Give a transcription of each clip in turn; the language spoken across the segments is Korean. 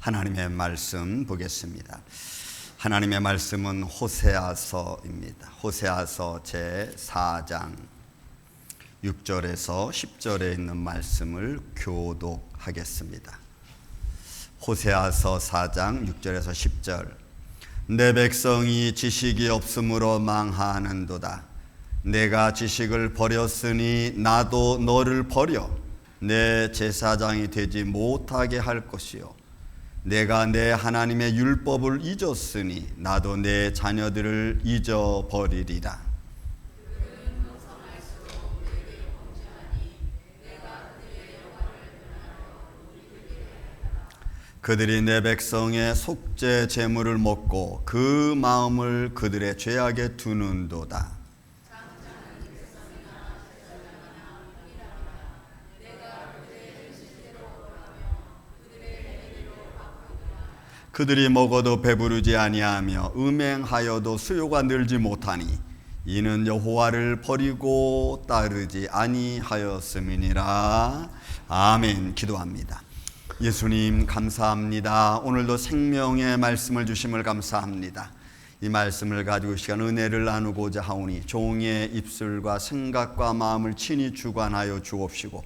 하나님의 말씀 보겠습니다. 하나님의 말씀은 호세아서입니다. 호세아서 제4장 6절에서 10절에 있는 말씀을 교독하겠습니다. 호세아서 4장 6절에서 10절. 내 백성이 지식이 없으므로 망하는도다. 내가 지식을 버렸으니 나도 너를 버려 내 제사장이 되지 못하게 할 것이요, 내가 내 하나님의 율법을 잊었으니 나도 내 자녀들을 잊어버리리라. 그들이 내 백성의 속죄 제물을 먹고 그 마음을 그들의 죄악에 두는도다. 그들이 먹어도 배부르지 아니하며 음행하여도 수요가 늘지 못하니 이는 여호와를 버리고 따르지 아니하였음이니라. 아멘. 기도합니다. 예수님 감사합니다. 오늘도 생명의 말씀을 주심을 감사합니다. 이 말씀을 가지고 시간 은혜를 나누고자 하오니 종의 입술과 생각과 마음을 친히 주관하여 주옵시고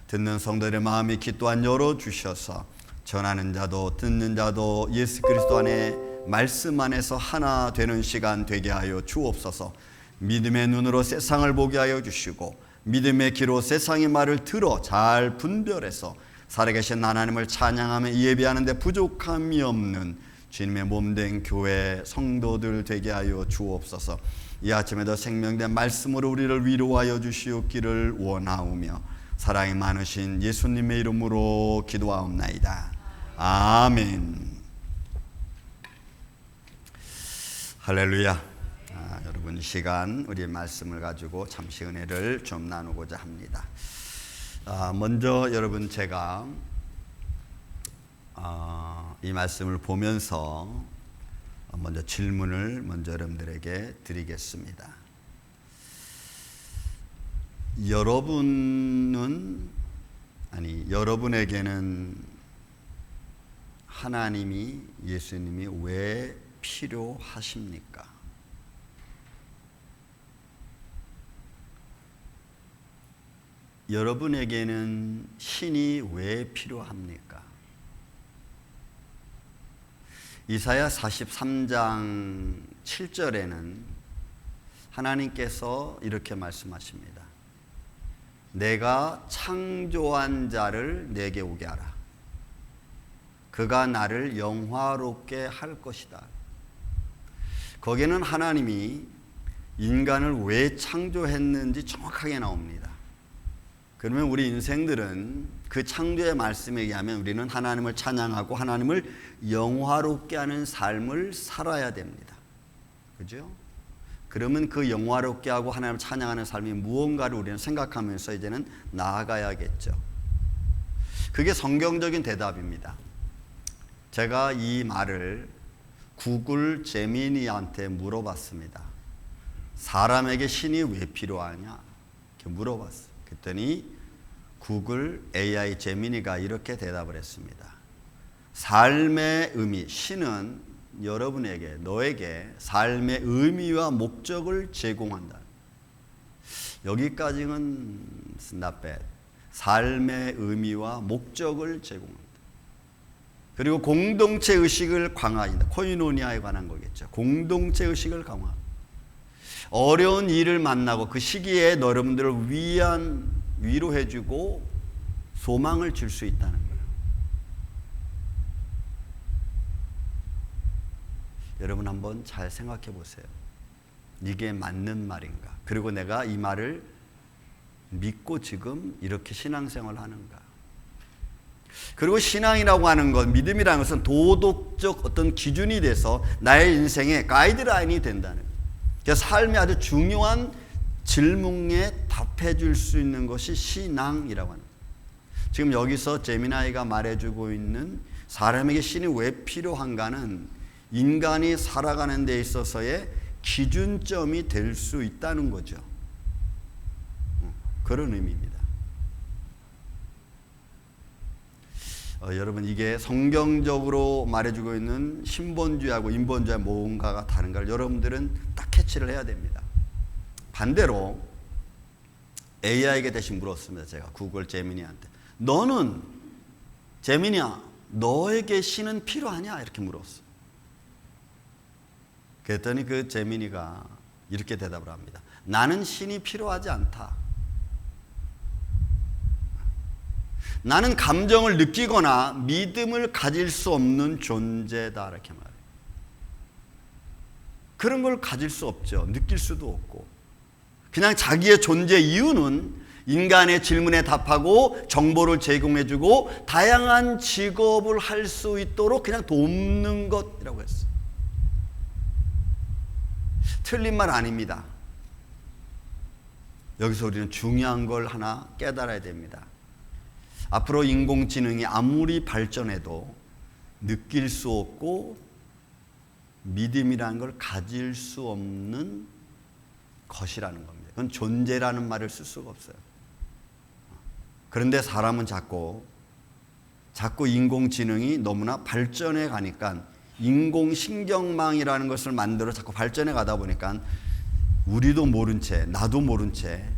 듣는 성도들의 마음의 귀 또한 열어주셔서 전하는 자도 듣는 자도 예수 그리스도 안에 말씀 안에서 하나 되는 시간 되게 하여 주옵소서. 믿음의 눈으로 세상을 보게 하여 주시고 믿음의 귀로 세상의 말을 들어 잘 분별해서 살아계신 하나님을 찬양하며 예배하는 데 부족함이 없는 주님의 몸된 교회 성도들 되게 하여 주옵소서. 이 아침에도 생명된 말씀으로 우리를 위로하여 주시옵기를 원하오며 사랑이 많으신 예수님의 이름으로 기도하옵나이다. 아멘. 할렐루야. 여러분, 이 시간 우리의 말씀을 가지고 잠시 은혜를 좀 나누고자 합니다. 먼저 여러분, 제가 이 말씀을 보면서 먼저 질문을 먼저 여러분들에게 드리겠습니다. 여러분에게는 하나님이, 예수님이 왜 필요하십니까? 여러분에게는 신이 왜 필요합니까? 이사야 43장 7절에는 하나님께서 이렇게 말씀하십니다. 내가 창조한 자를 내게 오게 하라. 그가 나를 영화롭게 할 것이다. 거기에는 하나님이 인간을 왜 창조했는지 정확하게 나옵니다. 그러면 우리 인생들은 그 창조의 말씀에 의하면 우리는 하나님을 찬양하고 하나님을 영화롭게 하는 삶을 살아야 됩니다. 그죠? 그러면 그 영화롭게 하고 하나님을 찬양하는 삶이 무언가를 우리는 생각하면서 이제는 나아가야겠죠. 그게 성경적인 대답입니다. 제가 이 말을 구글 제미니한테 물어봤습니다. 사람에게 신이 왜 필요하냐? 이렇게 물어봤어요. 그랬더니 구글 AI 제미니가 이렇게 대답을 했습니다. 삶의 의미, 신은 여러분에게, 너에게 삶의 의미와 목적을 제공한다. 여기까지는 not bad. 삶의 의미와 목적을 제공한다. 그리고 공동체 의식을 강화한다. 코이노니아에 관한 거겠죠. 공동체 의식을 강화. 어려운 일을 만나고 그 시기에 여러분들을 위로해주고 소망을 줄 수 있다는 거예요. 여러분 한번 잘 생각해 보세요. 이게 맞는 말인가? 그리고 내가 이 말을 믿고 지금 이렇게 신앙생활을 하는가? 그리고 신앙이라고 하는 것, 믿음이라는 것은 도덕적 어떤 기준이 돼서 나의 인생의 가이드라인이 된다는 거예요. 그래서 삶의 아주 중요한 질문에 답해 줄 수 있는 것이 신앙이라고 하는 거예요. 지금 여기서 제미나이가 말해주고 있는 사람에게 신이 왜 필요한가는 인간이 살아가는 데 있어서의 기준점이 될 수 있다는 거죠. 그런 의미입니다. 여러분 이게 성경적으로 말해주고 있는 신본주의하고 인본주의 뭔가가 다른가를 여러분들은 딱 캐치를 해야 됩니다. 반대로 AI에게 대신 물었습니다. 제가 구글 제미니한테 너는 제미니야 너에게 신은 필요하냐 이렇게 물었어. 그랬더니 그 제미니가 이렇게 대답을 합니다. 나는 신이 필요하지 않다. 나는 감정을 느끼거나 믿음을 가질 수 없는 존재다 이렇게 말해요. 그런 걸 가질 수 없죠. 느낄 수도 없고 그냥 자기의 존재 이유는 인간의 질문에 답하고 정보를 제공해주고 다양한 직업을 할 수 있도록 그냥 돕는 것이라고 했어요. 틀린 말 아닙니다. 여기서 우리는 중요한 걸 하나 깨달아야 됩니다. 앞으로 인공지능이 아무리 발전해도 느낄 수 없고 믿음이라는 걸 가질 수 없는 것이라는 겁니다. 그건 존재라는 말을 쓸 수가 없어요. 그런데 사람은 자꾸 인공지능이 너무나 발전해 가니까 인공신경망이라는 것을 만들어 자꾸 발전해 가다 보니까 우리도 모른 채 나도 모른 채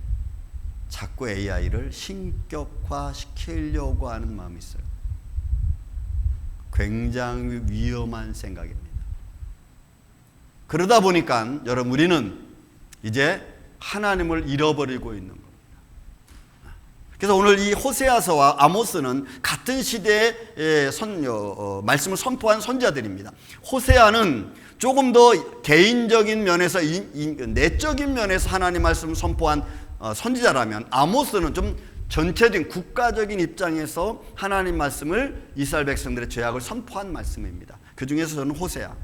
자꾸 AI를 신격화시키려고 하는 마음이 있어요. 굉장히 위험한 생각입니다. 그러다 보니까 여러분 우리는 이제 하나님을 잃어버리고 있는 겁니다. 그래서 오늘 이 호세아서와 아모스는 같은 시대에 말씀을 선포한 선지자들입니다. 호세아는 조금 더 개인적인 면에서 내적인 면에서 하나님 말씀을 선포한 선지자라면 아모스는 좀 전체적인 국가적인 입장에서 하나님 말씀을 이스라엘 백성들의 죄악을 선포한 말씀입니다. 그 중에서 저는 호세아.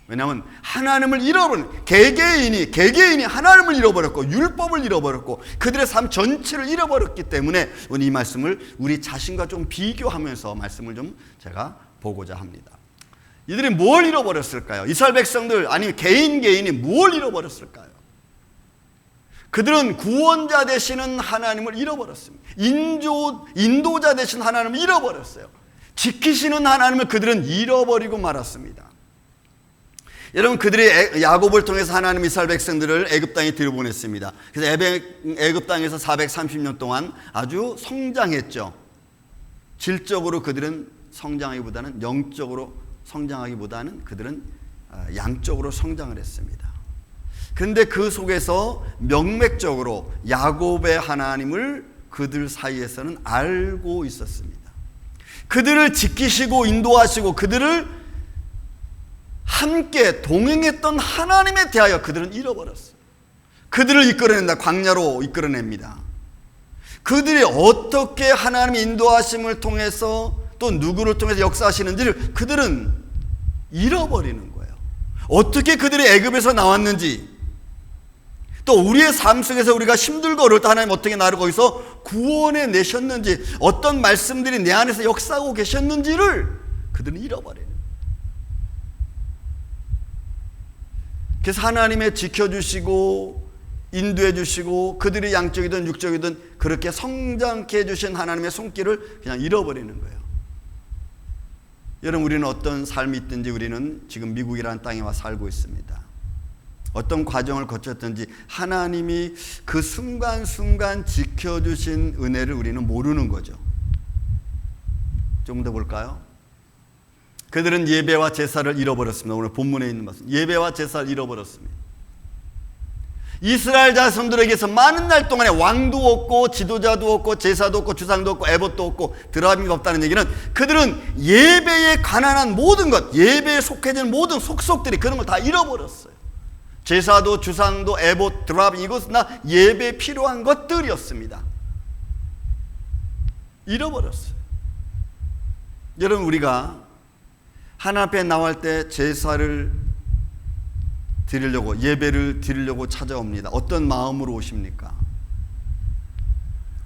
왜냐하면 하나님을 잃어버린 개개인이 하나님을 잃어버렸고 율법을 잃어버렸고 그들의 삶 전체를 잃어버렸기 때문에 오늘 이 말씀을 우리 자신과 좀 비교하면서 말씀을 좀 제가 보고자 합니다. 이들이 뭘 잃어버렸을까요? 이스라엘 백성들 아니면 개인이 뭘 잃어버렸을까요? 그들은 구원자 되시는 하나님을 잃어버렸습니다. 인도자 되신 하나님을 잃어버렸어요. 지키시는 하나님을 그들은 잃어버리고 말았습니다. 여러분 그들이 야곱을 통해서 하나님 이스라엘 백성들을 애굽 땅에 들여보냈습니다. 그래서 애굽 땅에서 430년 동안 아주 성장했죠. 질적으로 그들은 성장하기보다는 영적으로 성장하기보다는 그들은 양적으로 성장을 했습니다. 그런데 그 속에서 명맥적으로 야곱의 하나님을 그들 사이에서는 알고 있었습니다. 그들을 지키시고 인도하시고 그들을 함께 동행했던 하나님에 대하여 그들은 잃어버렸어요. 그들을 이끌어낸다. 광야로 이끌어냅니다. 그들이 어떻게 하나님의 인도하심을 통해서 또 누구를 통해서 역사하시는지를 그들은 잃어버리는 거예요. 어떻게 그들이 애굽에서 나왔는지 또 우리의 삶 속에서 우리가 힘들고 어려울 때 하나님 어떻게 나를 거기서 구원해 내셨는지 어떤 말씀들이 내 안에서 역사하고 계셨는지를 그들은 잃어버려요. 그래서 하나님의 지켜주시고 인도해 주시고 그들이 양적이든 육적이든 그렇게 성장케 해주신 하나님의 손길을 그냥 잃어버리는 거예요. 여러분 우리는 어떤 삶이 있든지 우리는 지금 미국이라는 땅에 와 살고 있습니다. 어떤 과정을 거쳤든지 하나님이 그 순간순간 지켜주신 은혜를 우리는 모르는 거죠. 좀 더 볼까요? 그들은 예배와 제사를 잃어버렸습니다. 오늘 본문에 있는 말씀 예배와 제사를 잃어버렸습니다. 이스라엘 자손들에게서 많은 날 동안에 왕도 없고 지도자도 없고 제사도 없고 주상도 없고 에봇도 없고 드라미가 없다는 얘기는 그들은 예배에 관한 모든 것 예배에 속해진 모든 속속들이 그런 걸 다 잃어버렸어요. 제사도 주상도 에봇 드라미 이것은 다 예배에 필요한 것들이었습니다. 잃어버렸어요. 여러분 우리가 하나님 앞에 나올 때 제사를 드리려고 예배를 드리려고 찾아옵니다. 어떤 마음으로 오십니까?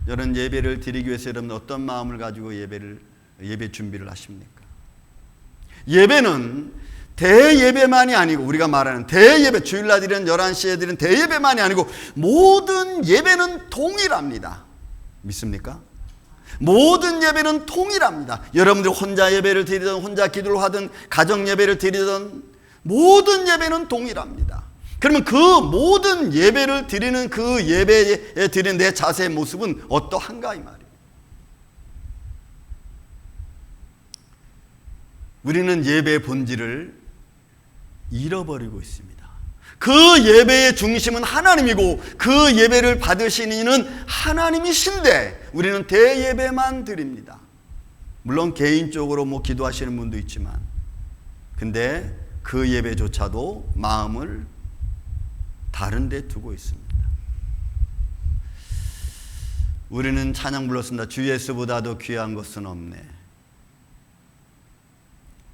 여러분 예배를 드리기 위해서 여러분 어떤 마음을 가지고 예배 준비를 하십니까? 예배는 대예배만이 아니고 우리가 말하는 대예배 주일날 드리는 11시에 드리는 대예배만이 아니고 모든 예배는 동일합니다. 믿습니까? 모든 예배는 통일합니다. 여러분들이 혼자 예배를 드리든 혼자 기도를 하든 가정 예배를 드리든 모든 예배는 동일합니다. 그러면 그 모든 예배를 드리는 그 예배에 드리는 내 자세의 모습은 어떠한가 이 말이에요. 우리는 예배의 본질을 잃어버리고 있습니다. 그 예배의 중심은 하나님이고 그 예배를 받으시는 이는 하나님이신데 우리는 대예배만 드립니다. 물론 개인적으로 기도하시는 분도 있지만 근데 그 예배조차도 마음을 다른 데 두고 있습니다. 우리는 찬양 불렀습니다. 주 예수보다도 귀한 것은 없네.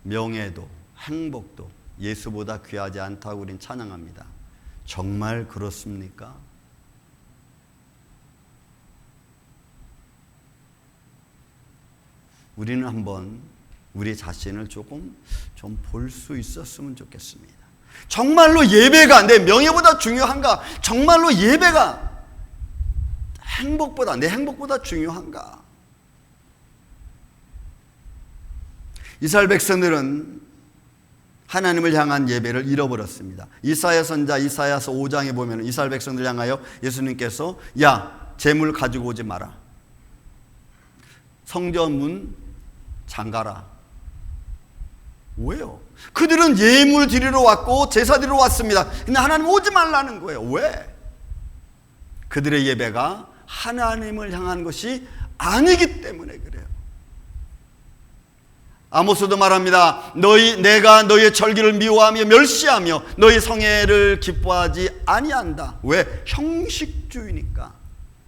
명예도 행복도 예수보다 귀하지 않다고 우린 찬양합니다. 정말 그렇습니까? 우리는 한번 우리 자신을 조금 좀 볼 수 있었으면 좋겠습니다. 정말로 예배가 내 명예보다 중요한가? 정말로 예배가 내 행복보다 중요한가? 이스라엘 백성들은 하나님을 향한 예배를 잃어버렸습니다. 이사야 선자 이사야서 5장에 보면 이스라엘 백성들 향하여 예수님께서 야 재물 가지고 오지 마라. 성전 문 잠가라. 왜요? 그들은 예물 드리러 왔고 제사 드리러 왔습니다. 근데 하나님 오지 말라는 거예요. 왜? 그들의 예배가 하나님을 향한 것이 아니기 때문에 그래요. 아모스도 말합니다. 내가 너희의 절기를 미워하며 멸시하며 너희 성회를 기뻐하지 아니한다. 왜? 형식주의니까.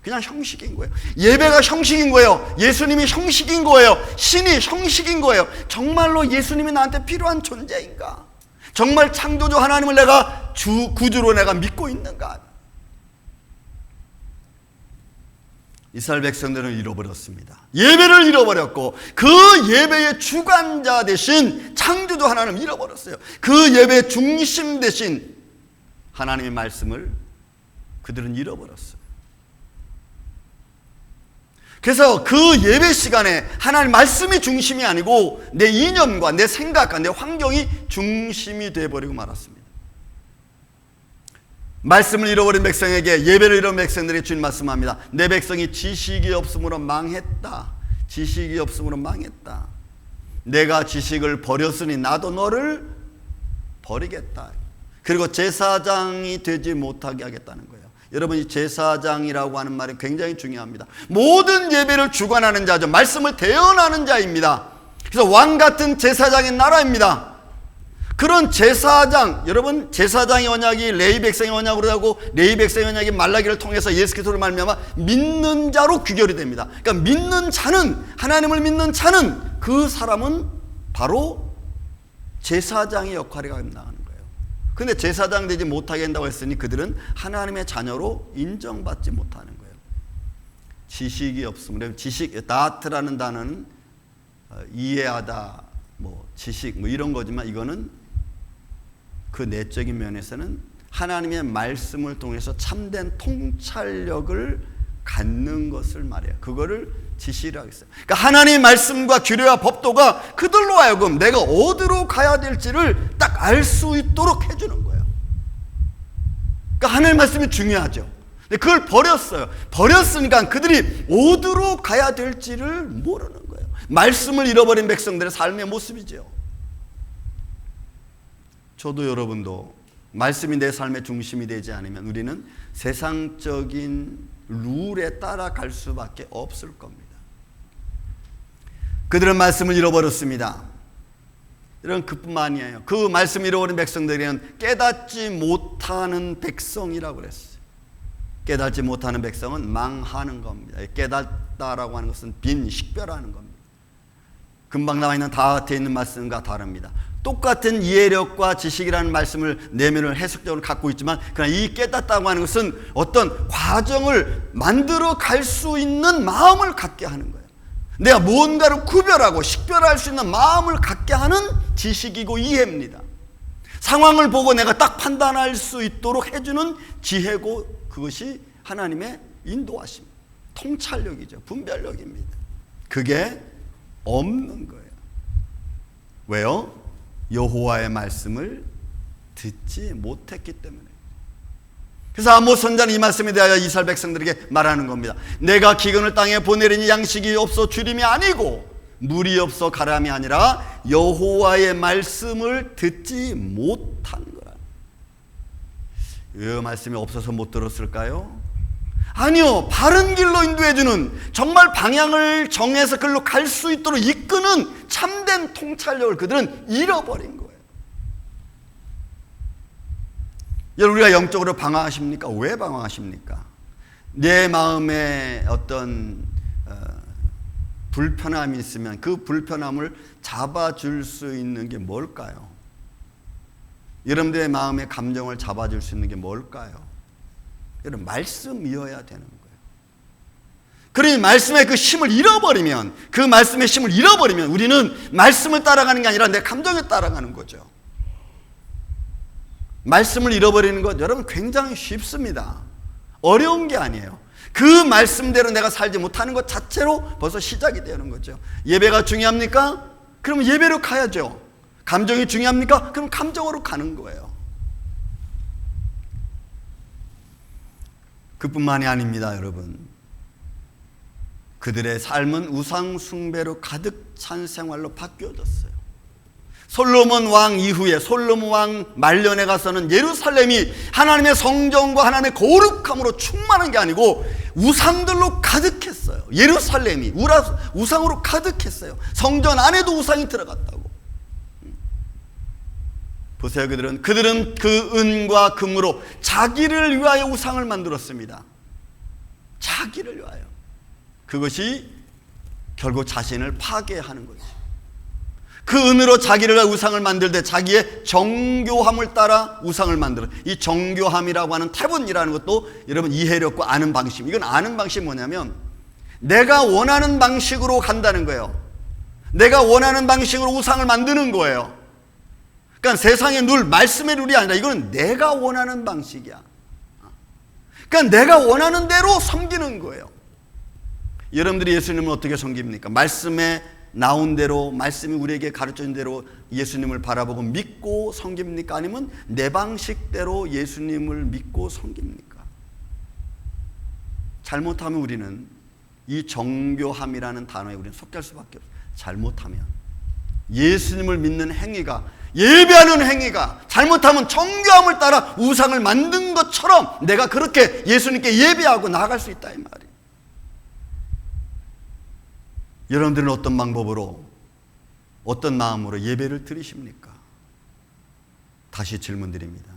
그냥 형식인 거예요. 예배가 형식인 거예요. 예수님이 형식인 거예요. 신이 형식인 거예요. 정말로 예수님이 나한테 필요한 존재인가? 정말 창조주 하나님을 내가 구주로 내가 믿고 있는가? 이스라엘 백성들은 잃어버렸습니다. 예배를 잃어버렸고 그 예배의 주관자 대신 창조주 하나님을 잃어버렸어요. 그 예배의 중심 대신 하나님의 말씀을 그들은 잃어버렸어요. 그래서 그 예배 시간에 하나님 말씀이 중심이 아니고 내 이념과 내 생각과 내 환경이 중심이 되어버리고 말았습니다. 말씀을 잃어버린 백성에게 예배를 잃어버린 백성들이 주님 말씀합니다. 내 백성이 지식이 없으므로 망했다. 지식이 없으므로 망했다. 내가 지식을 버렸으니 나도 너를 버리겠다. 그리고 제사장이 되지 못하게 하겠다는 거예요. 여러분 이 제사장이라고 하는 말이 굉장히 중요합니다. 모든 예배를 주관하는 자죠. 말씀을 대언하는 자입니다. 그래서 왕같은 제사장의 나라입니다. 그런 제사장, 여러분 제사장의 언약이 레위 백성의 언약으로 하고 레위 백성의 언약이 말라기를 통해서 예수 그리스도를 말미암아 믿는 자로 귀결이 됩니다. 그러니까 믿는 자는, 하나님을 믿는 자는 그 사람은 바로 제사장의 역할이 나가는 거예요. 근데 제사장 되지 못하게 한다고 했으니 그들은 하나님의 자녀로 인정받지 못하는 거예요. 지식이 없으면, 다트라는 단어는 이해하다, 지식 이런 거지만 이거는 그 내적인 면에서는 하나님의 말씀을 통해서 참된 통찰력을 갖는 것을 말해요. 그거를 지식이라고 했어요. 그러니까 하나님의 말씀과 규례와 법도가 그들로 하여금 내가 어디로 가야 될지를 딱 알 수 있도록 해주는 거예요. 그러니까 하나님의 말씀이 중요하죠. 근데 그걸 버렸어요. 버렸으니까 그들이 어디로 가야 될지를 모르는 거예요. 말씀을 잃어버린 백성들의 삶의 모습이죠. 저도 여러분도 말씀이 내 삶의 중심이 되지 않으면 우리는 세상적인 룰에 따라갈 수밖에 없을 겁니다. 그들은 말씀을 잃어버렸습니다. 이런 그뿐만 아니에요. 그 말씀을 잃어버린 백성들에게는 깨닫지 못하는 백성이라고 그랬어요. 깨닫지 못하는 백성은 망하는 겁니다. 깨닫다라고 하는 것은 빈 식별하는 겁니다. 금방 나와 있는 다한테 있는 말씀과 다릅니다. 똑같은 이해력과 지식이라는 말씀을 내면을 해석적으로 갖고 있지만 그러나 이 깨닫다고 하는 것은 어떤 과정을 만들어 갈 수 있는 마음을 갖게 하는 거예요. 내가 뭔가를 구별하고 식별할 수 있는 마음을 갖게 하는 지식이고 이해입니다. 상황을 보고 내가 딱 판단할 수 있도록 해주는 지혜고 그것이 하나님의 인도하심, 통찰력이죠. 분별력입니다. 그게 없는 거예요. 왜요? 여호와의 말씀을 듣지 못했기 때문에. 그래서 아모스 선지자는 이 말씀에 대하여 이스라엘 백성들에게 말하는 겁니다. 내가 기근을 땅에 보내리니 양식이 없어 주림이 아니고 물이 없어 가람이 아니라 여호와의 말씀을 듣지 못한 거라. 왜 말씀이 없어서 못 들었을까요? 아니요, 바른 길로 인도해주는, 정말 방향을 정해서 그걸로 갈 수 있도록 이끄는 참된 통찰력을 그들은 잃어버린 거예요. 여러분, 우리가 영적으로 방황하십니까? 왜 방황하십니까? 내 마음에 어떤 불편함이 있으면 그 불편함을 잡아줄 수 있는 게 뭘까요? 여러분들의 마음의 감정을 잡아줄 수 있는 게 뭘까요? 여러분, 말씀이어야 되는 거예요. 그러니 말씀의 그 힘을 잃어버리면, 그 말씀의 힘을 잃어버리면 우리는 말씀을 따라가는 게 아니라 내 감정에 따라가는 거죠. 말씀을 잃어버리는 것 여러분 굉장히 쉽습니다. 어려운 게 아니에요. 그 말씀대로 내가 살지 못하는 것 자체로 벌써 시작이 되는 거죠. 예배가 중요합니까? 그러면 예배로 가야죠. 감정이 중요합니까? 그럼 감정으로 가는 거예요. 그뿐만이 아닙니다, 여러분. 그들의 삶은 우상 숭배로 가득 찬 생활로 바뀌어졌어요. 솔로몬 왕 이후에, 솔로몬 왕 말년에 가서는 예루살렘이 하나님의 성전과 하나님의 거룩함으로 충만한 게 아니고 우상들로 가득했어요. 예루살렘이 우상으로 가득했어요. 성전 안에도 우상이 들어갔다고. 보세요. 그들은 그 은과 금으로 자기를 위하여 우상을 만들었습니다. 자기를 위하여. 그것이 결국 자신을 파괴하는 거죠. 그 은으로 자기를 위하여 우상을 만들 때 자기의 정교함을 따라 우상을 만들어. 이 정교함이라고 하는 태분이라는 것도 여러분 이해력과 아는 방식. 이건 아는 방식이 뭐냐면 내가 원하는 방식으로 간다는 거예요. 내가 원하는 방식으로 우상을 만드는 거예요. 그러니까 세상의 룰, 말씀의 룰이 아니라 이거는 내가 원하는 방식이야. 그러니까 내가 원하는 대로 섬기는 거예요. 여러분들이 예수님을 어떻게 섬깁니까? 말씀에 나온 대로, 말씀이 우리에게 가르쳐준 대로 예수님을 바라보고 믿고 섬깁니까? 아니면 내 방식대로 예수님을 믿고 섬깁니까? 잘못하면 우리는 이 정교함이라는 단어에 우리는 속할 수밖에 없어요. 잘못하면 예수님을 믿는 행위가, 예배하는 행위가 잘못하면 정교함을 따라 우상을 만든 것처럼 내가 그렇게 예수님께 예배하고 나아갈 수 있다 이 말이에요. 여러분들은 어떤 방법으로, 어떤 마음으로 예배를 드리십니까? 다시 질문 드립니다.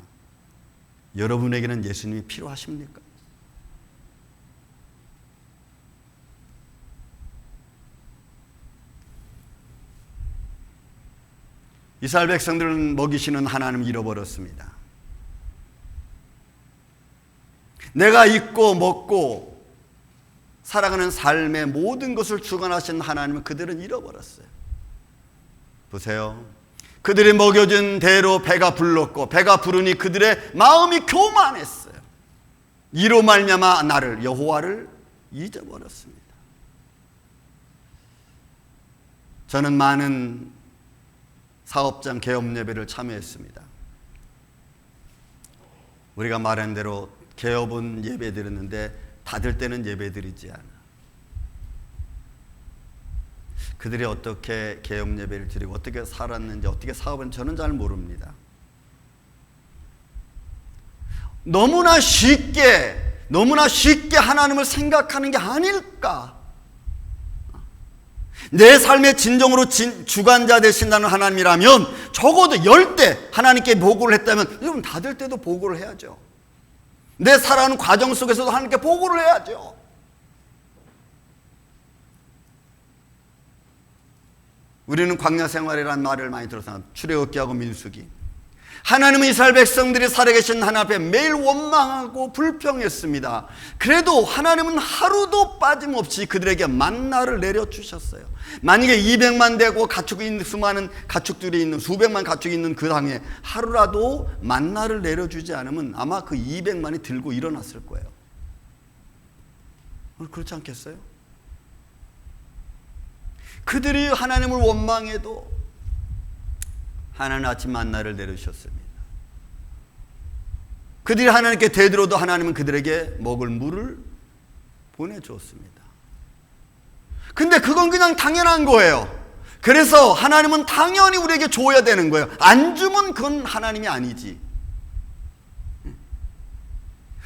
여러분에게는 예수님이 필요하십니까? 이스라엘 백성들은 먹이시는 하나님을 잃어버렸습니다. 내가 입고 먹고 살아가는 삶의 모든 것을 주관하신 하나님을 그들은 잃어버렸어요. 보세요. 그들이 먹여준 대로 배가 불렀고 배가 부르니 그들의 마음이 교만했어요. 이로 말미암아 나를, 여호와를 잊어버렸습니다. 저는 많은 사업장 개업 예배를 참여했습니다. 우리가 말한 대로 개업은 예배 드렸는데 받을 때는 예배 드리지 않아. 그들이 어떻게 개업 예배를 드리고 어떻게 살았는지, 어떻게 사업은 저는 잘 모릅니다. 너무나 쉽게 하나님을 생각하는 게 아닐까. 내 삶의 진정으로 주관자 되신다는 하나님이라면 적어도 10대 하나님께 보고를 했다면 여러분 받을 때도 보고를 해야죠. 내 살아가는 과정 속에서도 하나님께 보고를 해야죠. 우리는 광야 생활이라는 말을 많이 들어서 출애굽기하고 민수기. 하나님은 이스라엘 백성들이 살아계신 하나님 앞에 매일 원망하고 불평했습니다. 그래도 하나님은 하루도 빠짐없이 그들에게 만나를 내려주셨어요. 만약에 200만 되고 가축이 있는 수많은 가축들이 있는, 수백만 가축이 있는 그 땅에 하루라도 만나를 내려주지 않으면 아마 그 200만이 들고 일어났을 거예요. 그렇지 않겠어요? 그들이 하나님을 원망해도 하나님 아침 만나를 내리셨습니다. 그들이 하나님께 되들어도 하나님은 그들에게 먹을 물을 보내주었습니다. 근데 그건 그냥 당연한 거예요. 그래서 하나님은 당연히 우리에게 줘야 되는 거예요. 안 주면 그건 하나님이 아니지.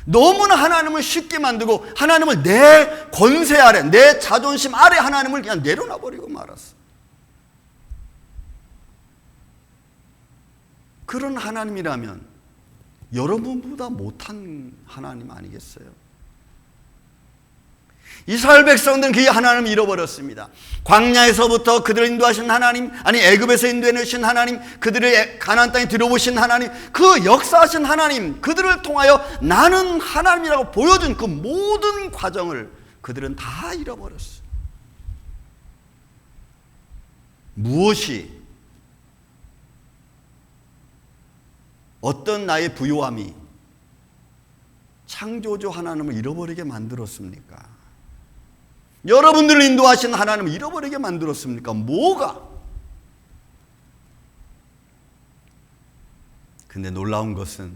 너무나 하나님을 쉽게 만들고 하나님을 내 권세 아래, 내 자존심 아래 하나님을 그냥 내려놔 버리고 말았어. 그런 하나님이라면 여러분보다 못한 하나님 아니겠어요? 이스라엘 백성들은 그 하나님을 잃어버렸습니다. 광야에서부터 그들을 인도하신 하나님, 아니 애굽에서 인도해내신 하나님, 그들의 가나안 땅에 들어오신 하나님, 그 역사하신 하나님, 그들을 통하여 나는 하나님이라고 보여준 그 모든 과정을 그들은 다 잃어버렸어요. 무엇이 어떤 나의 부요함이 창조주 하나님을 잃어버리게 만들었습니까? 여러분들을 인도하신 하나님을 잃어버리게 만들었습니까? 뭐가? 근데 놀라운 것은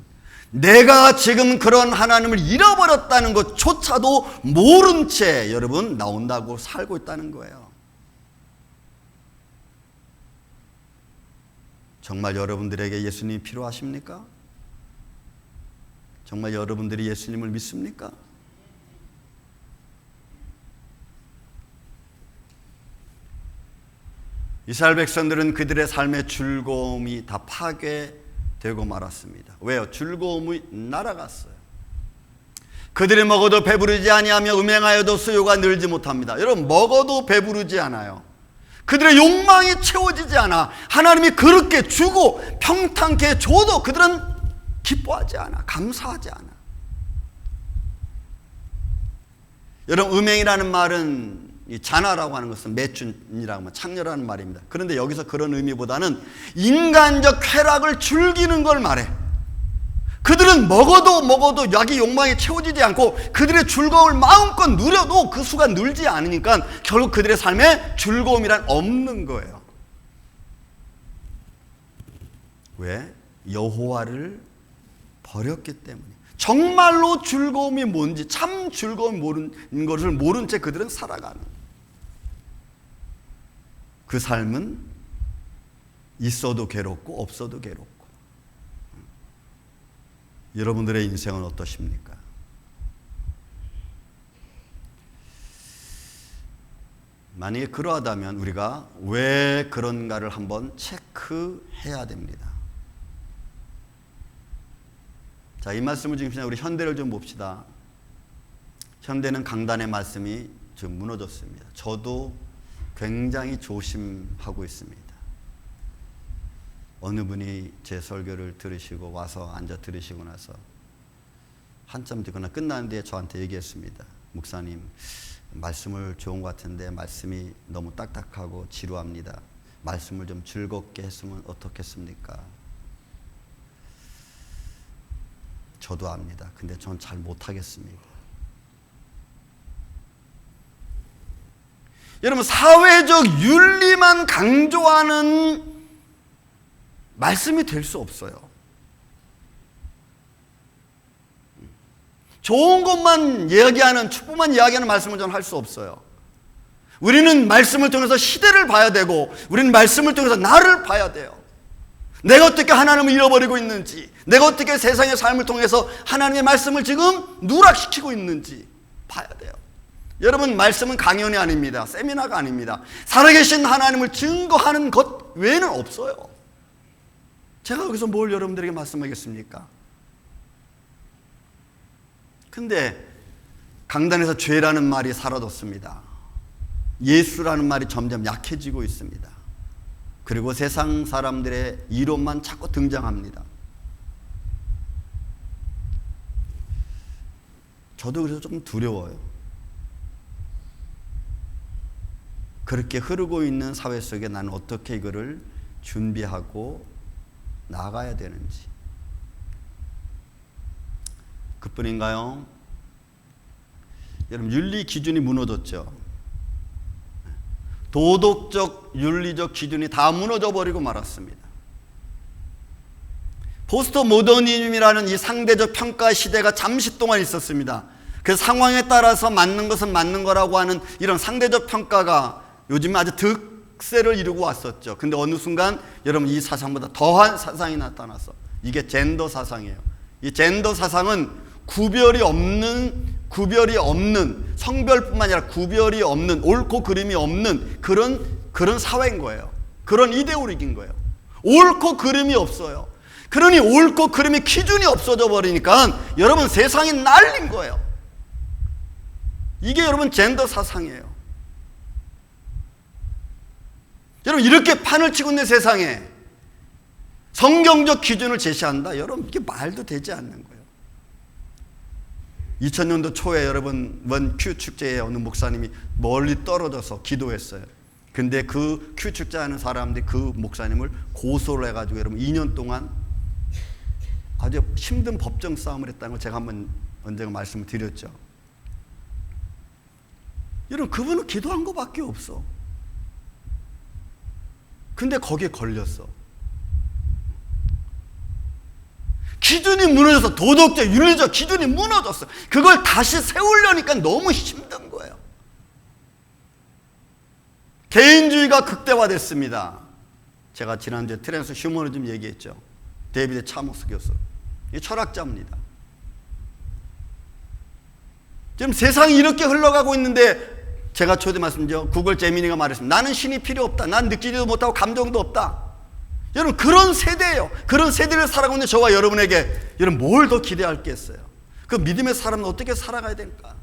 내가 지금 그런 하나님을 잃어버렸다는 것조차도 모른 채 여러분 나온다고 살고 있다는 거예요. 정말 여러분들에게 예수님이 필요하십니까? 정말 여러분들이 예수님을 믿습니까? 이스라엘 백성들은 그들의 삶의 즐거움이 다 파괴되고 말았습니다. 왜요? 즐거움이 날아갔어요. 그들이 먹어도 배부르지 아니하며 음행하여도 수요가 늘지 못합니다. 여러분, 먹어도 배부르지 않아요. 그들의 욕망이 채워지지 않아. 하나님이 그렇게 주고 평탄케 줘도 그들은 기뻐하지 않아. 감사하지 않아. 여러분, 음행이라는 말은 이 잔화라고 하는 것은 매춘이라고 하면 창녀라는 말입니다. 그런데 여기서 그런 의미보다는 인간적 쾌락을 즐기는 걸 말해. 그들은 먹어도 자기 욕망이 채워지지 않고 그들의 즐거움을 마음껏 누려도 그 수가 늘지 않으니까 결국 그들의 삶에 즐거움이란 없는 거예요. 왜? 여호와를 버렸기 때문에. 정말로 즐거움이 뭔지, 참 즐거움이 모르는 것을 모른 채 그들은 살아가는 그 삶은 있어도 괴롭고 없어도 괴롭고. 여러분들의 인생은 어떠십니까? 만약에 그러하다면 우리가 왜 그런가를 한번 체크해야 됩니다. 자, 이 말씀을 지금 우리 현대를 좀 봅시다. 현대는 강단의 말씀이 좀 무너졌습니다. 저도 굉장히 조심하고 있습니다. 어느 분이 제 설교를 들으시고 와서 앉아 들으시고 나서 한참 뒤거나 끝난 뒤에 저한테 얘기했습니다. 목사님, 말씀을 좋은 것 같은데 말씀이 너무 딱딱하고 지루합니다. 말씀을 좀 즐겁게 했으면 어떻겠습니까? 저도 압니다. 근데 전 잘 못하겠습니다. 여러분, 사회적 윤리만 강조하는 말씀이 될 수 없어요. 좋은 것만 이야기하는, 축복만 이야기하는 말씀을 저는 할 수 없어요. 우리는 말씀을 통해서 시대를 봐야 되고, 우리는 말씀을 통해서 나를 봐야 돼요. 내가 어떻게 하나님을 잃어버리고 있는지, 내가 어떻게 세상의 삶을 통해서 하나님의 말씀을 지금 누락시키고 있는지 봐야 돼요. 여러분, 말씀은 강연이 아닙니다. 세미나가 아닙니다. 살아계신 하나님을 증거하는 것 외에는 없어요. 제가 여기서 뭘 여러분들에게 말씀하겠습니까? 근데 강단에서 죄라는 말이 사라졌습니다. 예수라는 말이 점점 약해지고 있습니다. 그리고 세상 사람들의 이론만 자꾸 등장합니다. 저도 그래서 좀 두려워요. 그렇게 흐르고 있는 사회 속에 나는 어떻게 이거를 준비하고 나가야 되는지. 그뿐인가요? 여러분, 윤리 기준이 무너졌죠. 도덕적, 윤리적 기준이 다 무너져 버리고 말았습니다. 포스트 모더니즘이라는 이 상대적 평가 시대가 잠시 동안 있었습니다. 그 상황에 따라서 맞는 것은 맞는 거라고 하는 이런 상대적 평가가 요즘에 아주 득세를 이루고 왔었죠. 근데 어느 순간 여러분 이 사상보다 더한 사상이 나타나서 이게 젠더 사상이에요. 이 젠더 사상은 구별이 없는 성별뿐만 아니라 구별이 없는 옳고 그름이 없는 그런 사회인 거예요. 그런 이데올로기인 거예요. 옳고 그름이 없어요. 그러니 옳고 그름이 기준이 없어져 버리니까 여러분 세상이 날린 거예요. 이게 여러분 젠더 사상이에요. 여러분 이렇게 판을 치고 있는 세상에 성경적 기준을 제시한다? 여러분 이게 말도 되지 않는 거예요. 2000년도 초에 여러분 원 큐 축제에 어느 목사님이 멀리 떨어져서 기도했어요. 근데 그 큐 축제 하는 사람들이 그 목사님을 고소를 해가지고 여러분 2년 동안 아주 힘든 법정 싸움을 했다는 걸 제가 한번 언젠가 말씀을 드렸죠. 여러분 그분은 기도한 것밖에 없어. 근데 거기에 걸렸어. 기준이 무너져서 도덕적, 윤리적 기준이 무너졌어. 그걸 다시 세우려니까 너무 힘든 거예요. 개인주의가 극대화됐습니다. 제가 지난주에 트랜스 휴머니즘 얘기했죠. 데이비드 차모스 교수. 이 철학자입니다. 지금 세상이 이렇게 흘러가고 있는데 제가 초대 말씀드렸죠. 구글 제미니가 말했습니다. 나는 신이 필요 없다. 난 느끼지도 못하고 감정도 없다. 여러분 그런 세대예요. 그런 세대를 살아가고 있는 저와 여러분에게 여러분 뭘 더 기대할 게 있어요? 그 믿음의 사람은 어떻게 살아가야 될까?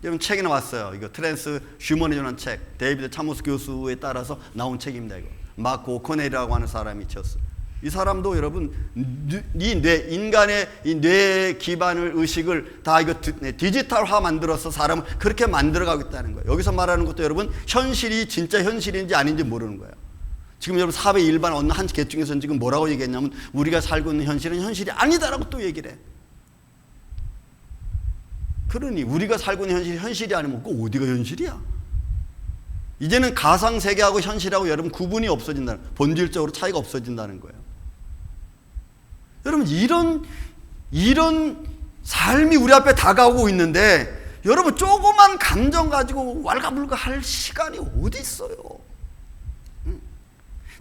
여러분 책이 나왔어요. 이거 트랜스 휴머니즘이라는 책. 데이비드 차모스 교수에 따라서 나온 책입니다. 이거. 마크 오코넬이라고 하는 사람이 쳤어요. 이 사람도 여러분 이 뇌, 인간의 이 뇌 기반을 의식을 다 이거 디지털화 만들어서 사람을 그렇게 만들어가고 있다는 거예요. 여기서 말하는 것도 여러분 현실이 진짜 현실인지 아닌지 모르는 거예요. 지금 여러분 사회 일반 어느 한 계층에서는 지금 뭐라고 얘기했냐면 우리가 살고 있는 현실은 현실이 아니다라고 또 얘기를 해. 그러니 우리가 살고 있는 현실이 현실이 아니면 그 어디가 현실이야? 이제는 가상세계하고 현실하고 여러분 구분이 없어진다는, 본질적으로 차이가 없어진다는 거예요. 여러분 이런 삶이 우리 앞에 다가오고 있는데 여러분 조그만 감정 가지고 왈가불가 할 시간이 어디 있어요?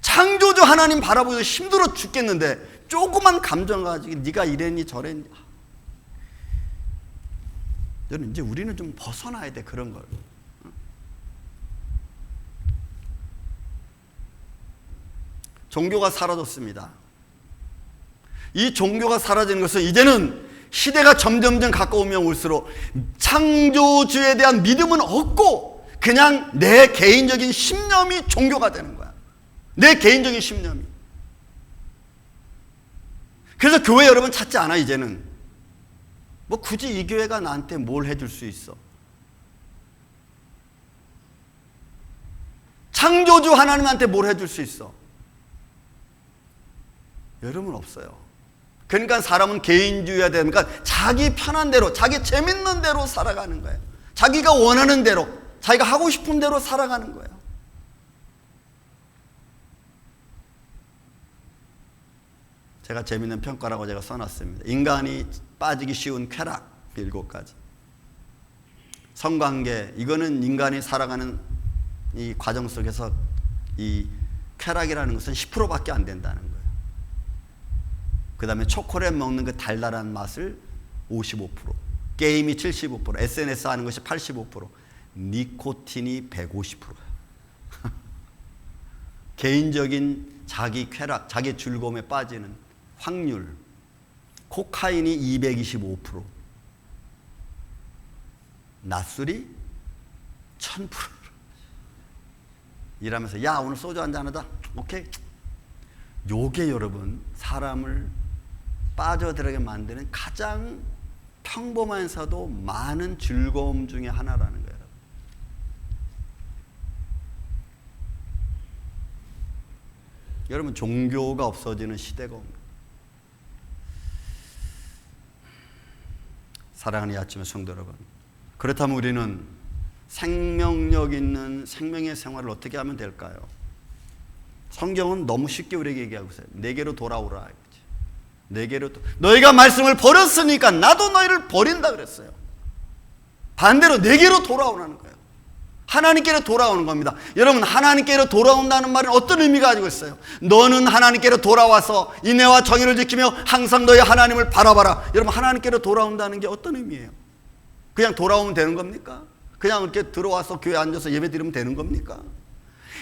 창조주 하나님 바라보면서 힘들어 죽겠는데 조그만 감정 가지고 네가 이랬니 저랬니. 여러분 이제 우리는 좀 벗어나야 돼 그런 걸. 종교가 사라졌습니다. 이 종교가 사라지는 것은 이제는 시대가 점점점 가까우면 올수록 창조주에 대한 믿음은 없고 그냥 내 개인적인 신념이 종교가 되는 거야. 내 개인적인 신념이. 그래서 교회 여러분 찾지 않아 이제는. 뭐 굳이 이 교회가 나한테 뭘 해줄 수 있어. 창조주 하나님한테 뭘 해줄 수 있어. 여러분 없어요. 그러니까 사람은 개인주의가 되니까 자기 편한 대로, 자기 재밌는 대로 살아가는 거예요. 자기가 원하는 대로, 자기가 하고 싶은 대로 살아가는 거예요. 제가 재밌는 평가라고 제가 써놨습니다. 인간이 빠지기 쉬운 쾌락 7가지. 성관계, 이거는 인간이 살아가는 이 과정 속에서 이 쾌락이라는 것은 10%밖에 안 된다는 거예요. 그 다음에 초콜릿 먹는 그 달달한 맛을 55%, 게임이 75%, SNS 하는 것이 85%, 니코틴이 150%. 개인적인 자기 쾌락, 자기 즐거움에 빠지는 확률, 코카인이 225%, 낮술이 1000%. 일하면서 야 오늘 소주 한잔 하자. 오케이. 요게 여러분 사람을 빠져들게 만드는 가장 평범하면서도 많은 즐거움 중에 하나라는 거예요. 여러분 종교가 없어지는 시대가 옵니다. 사랑하는 이 아침의 성도 여러분, 그렇다면 우리는 생명력 있는 생명의 생활을 어떻게 하면 될까요? 성경은 너무 쉽게 우리에게 얘기하고 있어요. 내게로 돌아오라. 내게로 너희가 말씀을 버렸으니까 나도 너희를 버린다 그랬어요. 반대로 내게로 돌아오라는 거예요. 하나님께로 돌아오는 겁니다. 여러분, 하나님께로 돌아온다는 말은 어떤 의미가 가지고 있어요? 너는 하나님께로 돌아와서 인애와 정의를 지키며 항상 너희 하나님을 바라봐라. 여러분, 하나님께로 돌아온다는 게 어떤 의미예요? 그냥 돌아오면 되는 겁니까? 그냥 이렇게 들어와서 교회에 앉아서 예배 드리면 되는 겁니까?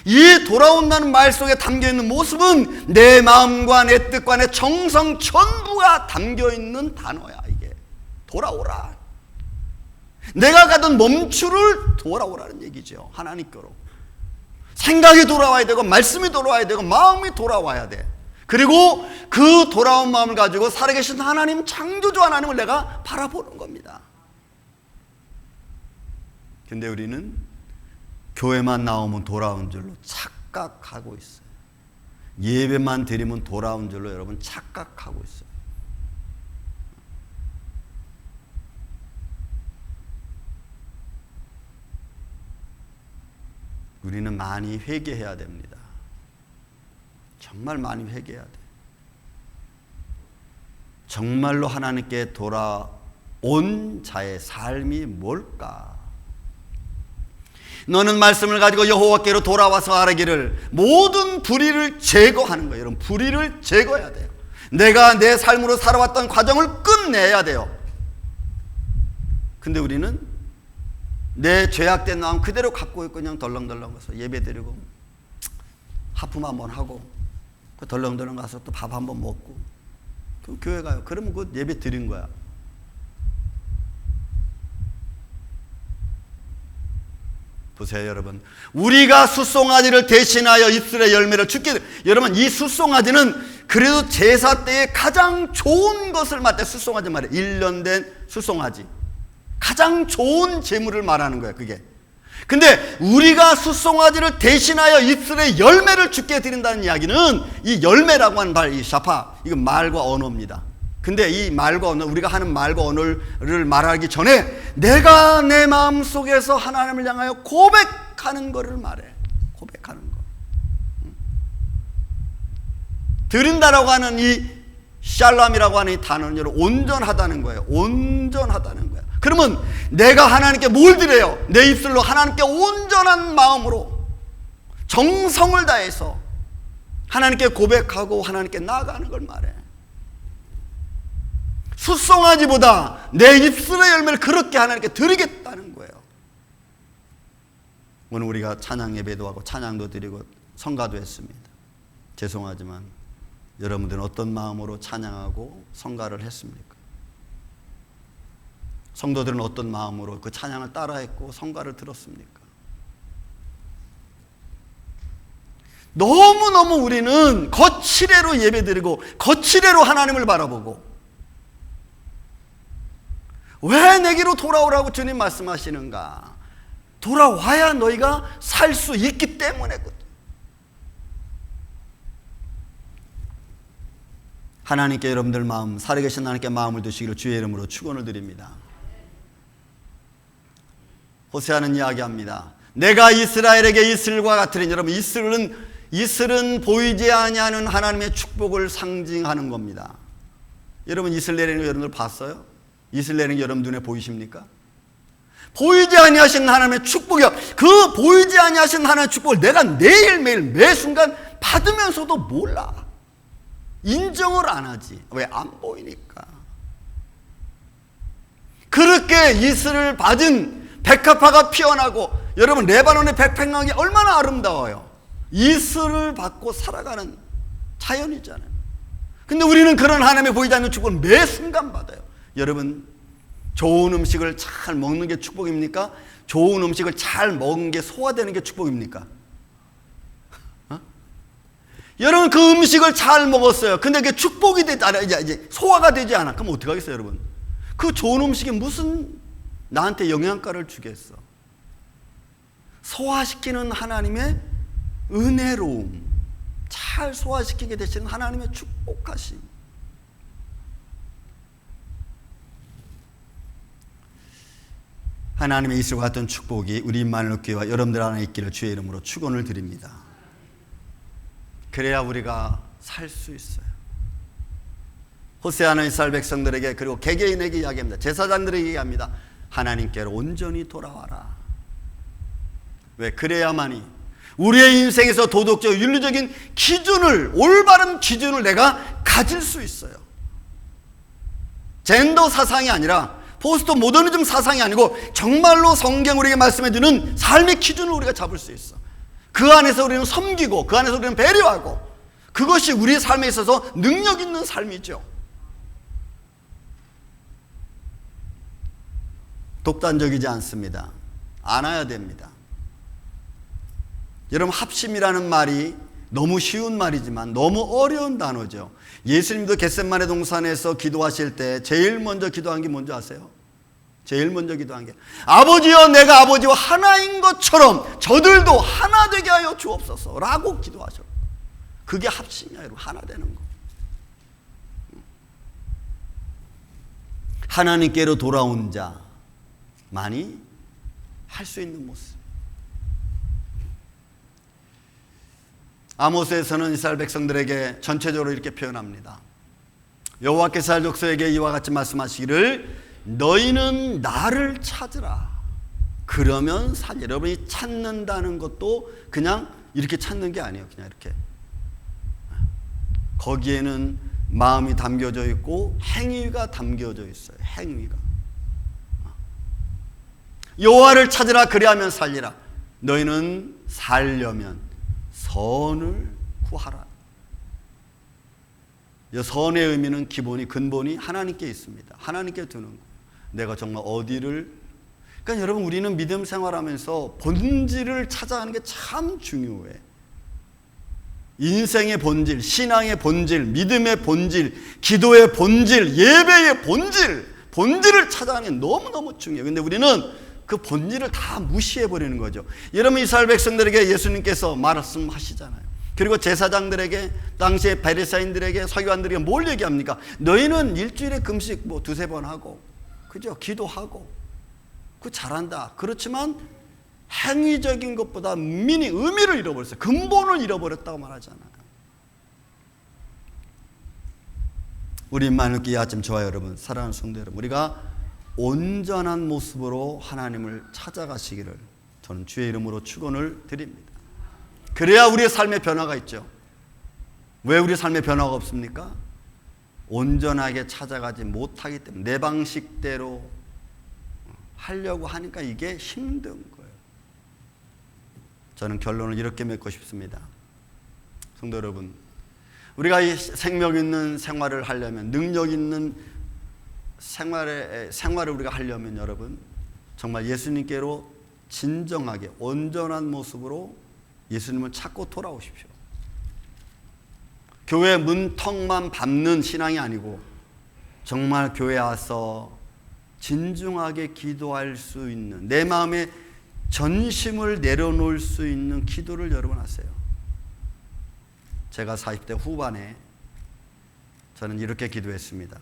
이 돌아온다는 말 속에 담겨있는 모습은 내 마음과 내 뜻과 내 정성 전부가 담겨있는 단어야. 이게 돌아오라. 내가 가던 멈추를 돌아오라는 얘기죠. 하나님께로 생각이 돌아와야 되고 말씀이 돌아와야 되고 마음이 돌아와야 돼. 그리고 그 돌아온 마음을 가지고 살아계신 하나님, 창조주 하나님을 내가 바라보는 겁니다. 근데 우리는 교회만 나오면 돌아온 줄로 착각하고 있어요. 예배만 드리면 돌아온 줄로 여러분 착각하고 있어요. 우리는 많이 회개해야 됩니다. 정말 많이 회개해야 돼. 정말로 하나님께 돌아온 자의 삶이 뭘까? 너는 말씀을 가지고 여호와께로 돌아와서 아뢰기를 모든 불의를 제거하는 거예요. 여러분, 불의를 제거해야 돼요. 내가 내 삶으로 살아왔던 과정을 끝내야 돼요. 근데 우리는 내 죄악된 마음 그대로 갖고 있고 그냥 덜렁덜렁 가서 예배 드리고 하품 한번 하고 덜렁덜렁 가서 또 밥 한번 먹고 그럼 교회 가요. 그러면 그 예배 드린 거야. 보세요, 여러분. 우리가 숫송아지를 대신하여 입술의 열매를 주게. 여러분, 이 숫송아지는 그래도 제사 때에 가장 좋은 것을 말때 숫송아지 말이에요. 1년 된 숫송아지. 가장 좋은 재물을 말하는 거예요, 그게. 근데 우리가 숫송아지를 대신하여 입술의 열매를 주게 드린다는 이야기는 이 열매라고 하는 말, 이 샤파, 이건 말과 언어입니다. 근데 이 말과 언어, 우리가 하는 말과 언어를 말하기 전에 내가 내 마음 속에서 하나님을 향하여 고백하는 것을 말해. 고백하는 거. 드린다라고 하는 이 샬람이라고 하는 이 단어는 여러분 온전하다는 거예요. 온전하다는 거예요. 그러면 내가 하나님께 뭘 드려요? 내 입술로 하나님께 온전한 마음으로 정성을 다해서 하나님께 고백하고 하나님께 나아가는 걸 말해. 숫송아지보다 내 입술의 열매를 그렇게 하나님께 드리겠다는 거예요. 오늘 우리가 찬양 예배도 하고 찬양도 드리고 성가도 했습니다. 죄송하지만 여러분들은 어떤 마음으로 찬양하고 성가를 했습니까? 성도들은 어떤 마음으로 그 찬양을 따라했고 성가를 들었습니까? 너무너무 우리는 거칠애로 예배드리고 거칠애로 하나님을 바라보고 왜 내게로 돌아오라고 주님 말씀하시는가? 돌아와야 너희가 살 수 있기 때문에. 하나님께 여러분들 마음, 살아계신 하나님께 마음을 두시기를 주의 이름으로 축원을 드립니다. 호세아는 이야기합니다. 내가 이스라엘에게 이슬과 같으리니. 여러분, 이슬은 보이지 아니하는 하나님의 축복을 상징하는 겁니다. 여러분, 이슬 내리는 거 여러분들 봤어요? 이슬 내리는 게 여러분 눈에 보이십니까? 보이지 아니하신 하나님의 축복이요. 그 보이지 아니하신 하나님의 축복을 내가 매일매일 매 순간 받으면서도 몰라. 인정을 안 하지. 왜? 안 보이니까. 그렇게 이슬을 받은 백합화가 피어나고, 여러분 레바논의 백팽강이 얼마나 아름다워요. 이슬을 받고 살아가는 자연이잖아요. 근데 우리는 그런 하나님의 보이지 않는 축복을 매 순간 받아요. 여러분, 좋은 음식을 잘 먹는 게 축복입니까? 좋은 음식을 잘 먹은 게 소화되는 게 축복입니까? 여러분, 그 음식을 잘 먹었어요. 근데 그게 축복이 되지 않아, 이제 소화가 되지 않아. 그럼 어떻게 하겠어요, 여러분? 그 좋은 음식이 무슨 나한테 영양가를 주겠어? 소화시키는 하나님의 은혜로움, 잘 소화시키게 되시는 하나님의 축복하심. 하나님의 이슬과 같은 축복이 우리 임마누엘 교회와 여러분들 안에 있기를 주의 이름으로 축원을 드립니다. 그래야 우리가 살 수 있어요. 호세아는 이스라엘 백성들에게 그리고 개개인에게 이야기합니다. 제사장들에게 얘기합니다. 하나님께로 온전히 돌아와라. 왜? 그래야만이 우리의 인생에서 도덕적 윤리적인 기준을, 올바른 기준을 내가 가질 수 있어요. 젠더 사상이 아니라 포스트 모더니즘 사상이 아니고 정말로 성경 우리에게 말씀해 주는 삶의 기준을 우리가 잡을 수 있어. 그 안에서 우리는 섬기고 그 안에서 우리는 배려하고 그것이 우리의 삶에 있어서 능력 있는 삶이죠. 독단적이지 않습니다. 안아야 됩니다. 여러분, 합심이라는 말이 너무 쉬운 말이지만 너무 어려운 단어죠. 예수님도 겟세마네 동산에서 기도하실 때 제일 먼저 기도한 게 뭔지 아세요? 제일 먼저 기도한 게 아버지여 내가 아버지와 하나인 것처럼 저들도 하나 되게 하여 주옵소서 라고 기도하셨어요. 그게 합심이야 여러분. 하나 되는 거. 하나님께로 돌아온 자만이 할 수 있는 모습. 아모스에서는 이스라엘 백성들에게 전체적으로 이렇게 표현합니다. 여호와께서 이스라엘 족속에게 이와 같이 말씀하시기를 너희는 나를 찾으라. 그러면 살. 여러분이 찾는다는 것도 그냥 이렇게 찾는 게 아니에요. 그냥 이렇게. 거기에는 마음이 담겨져 있고 행위가 담겨져 있어요. 행위가. 여호와를 찾으라. 그리하면 살리라. 너희는 살려면 선을 구하라. 이 선의 의미는 기본이, 근본이 하나님께 있습니다. 하나님께 두는 거. 내가 정말 어디를, 그러니까 여러분 우리는 믿음 생활하면서 본질을 찾아가는 게 참 중요해. 인생의 본질, 신앙의 본질, 믿음의 본질, 기도의 본질, 예배의 본질을 찾아가는 게 너무너무 중요해요. 근데 우리는 그 본질을 다 무시해버리는 거죠. 여러분 이스라엘 백성들에게 예수님께서 말씀하시잖아요. 그리고 제사장들에게, 당시에 바리새인들에게, 서기관들에게 뭘 얘기합니까? 너희는 일주일에 금식 뭐 두세 번 하고, 그죠? 기도하고, 그 잘한다. 그렇지만 행위적인 것보다 의미를 잃어버렸어요. 근본을 잃어버렸다고 말하잖아요. 우리 임마누엘 교회 아침 저와 여러분, 사랑하는 성도 여러분, 우리가 온전한 모습으로 하나님을 찾아가시기를 저는 주의 이름으로 축원을 드립니다. 그래야 우리의 삶에 변화가 있죠. 왜 우리 삶에 변화가 없습니까? 온전하게 찾아가지 못하기 때문에 내 방식대로 하려고 하니까 이게 힘든 거예요. 저는 결론을 이렇게 맺고 싶습니다. 성도 여러분, 우리가 이 생명 있는 생활을 하려면, 능력 있는 생활을 우리가 하려면 여러분 정말 예수님께로 진정하게 온전한 모습으로 예수님을 찾고 돌아오십시오. 교회 문턱만 밟는 신앙이 아니고 정말 교회 와서 진중하게 기도할 수 있는, 내 마음에 전심을 내려놓을 수 있는 기도를 여러분 하세요. 제가 40대 후반에 저는 이렇게 기도했습니다.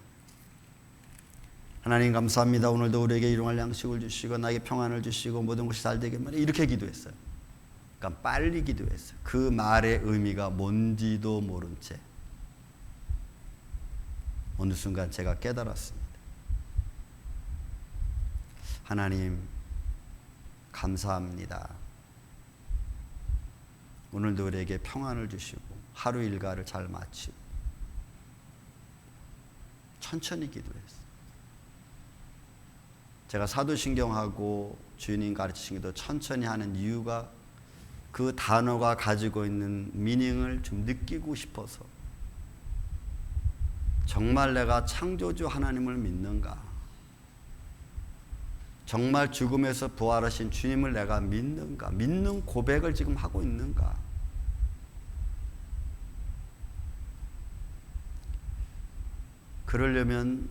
하나님 감사합니다. 오늘도 우리에게 일용할 양식을 주시고 나에게 평안을 주시고 모든 것이 잘 되게 말해. 이렇게 기도했어요. 그러니까 빨리 기도했어요. 그 말의 의미가 뭔지도 모른 채 어느 순간 제가 깨달았습니다. 하나님 감사합니다. 오늘도 우리에게 평안을 주시고 하루 일과를 잘 마치고. 천천히 기도했어요. 제가 사도신경하고 주님 가르치신 것도 천천히 하는 이유가 그 단어가 가지고 있는 미닝을 좀 느끼고 싶어서. 정말 내가 창조주 하나님을 믿는가? 정말 죽음에서 부활하신 주님을 내가 믿는가? 믿는 고백을 지금 하고 있는가? 그러려면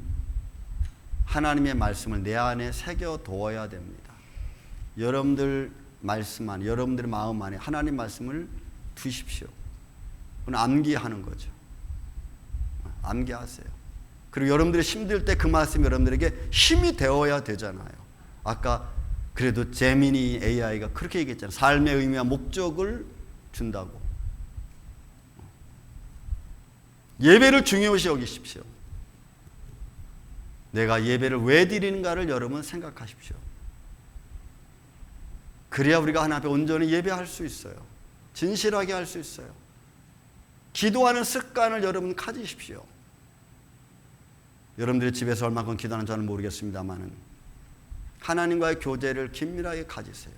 하나님의 말씀을 내 안에 새겨두어야 됩니다. 여러분들 말씀 안에, 여러분들의 마음 안에 하나님 말씀을 두십시오. 그건 암기하는 거죠. 암기하세요. 그리고 여러분들이 힘들 때 그 말씀이 여러분들에게 힘이 되어야 되잖아요. 아까 그래도 제미니 AI가 그렇게 얘기했잖아요. 삶의 의미와 목적을 준다고. 예배를 중요시 여기십시오. 내가 예배를 왜 드리는가를 여러분 생각하십시오. 그래야 우리가 하나님 앞에 온전히 예배할 수 있어요. 진실하게 할 수 있어요. 기도하는 습관을 여러분 가지십시오. 여러분들이 집에서 얼마큼 기도하는지 저는 모르겠습니다만 하나님과의 교제를 긴밀하게 가지세요.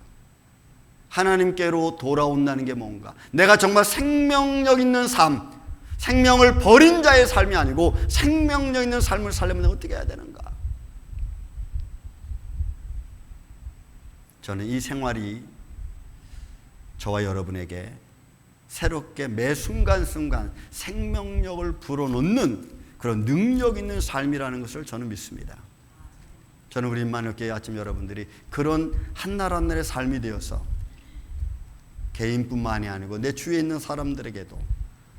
하나님께로 돌아온다는 게 뭔가, 내가 정말 생명력 있는 삶, 생명을 버린 자의 삶이 아니고 생명력 있는 삶을 살려면 어떻게 해야 되는가? 저는 이 생활이 저와 여러분에게 새롭게 매 순간순간 생명력을 불어넣는 그런 능력 있는 삶이라는 것을 저는 믿습니다. 저는 우리 임마누엘교회 아침 여러분들이 그런 한날 한날의 삶이 되어서 개인뿐만이 아니고 내 주위에 있는 사람들에게도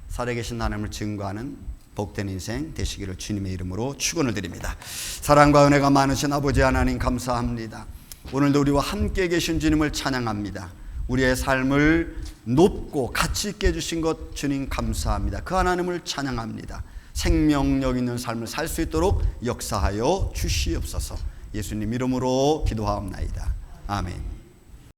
살아계신 하나님을 증거하는 복된 인생 되시기를 주님의 이름으로 축원을 드립니다. 사랑과 은혜가 많으신 아버지 하나님 감사합니다. 오늘도 우리와 함께 계신 주님을 찬양합니다. 우리의 삶을 높고 가치 있게 해주신 것 주님 감사합니다. 그 하나님을 찬양합니다. 생명력 있는 삶을 살 수 있도록 역사하여 주시옵소서. 예수님 이름으로 기도하옵나이다. 아멘.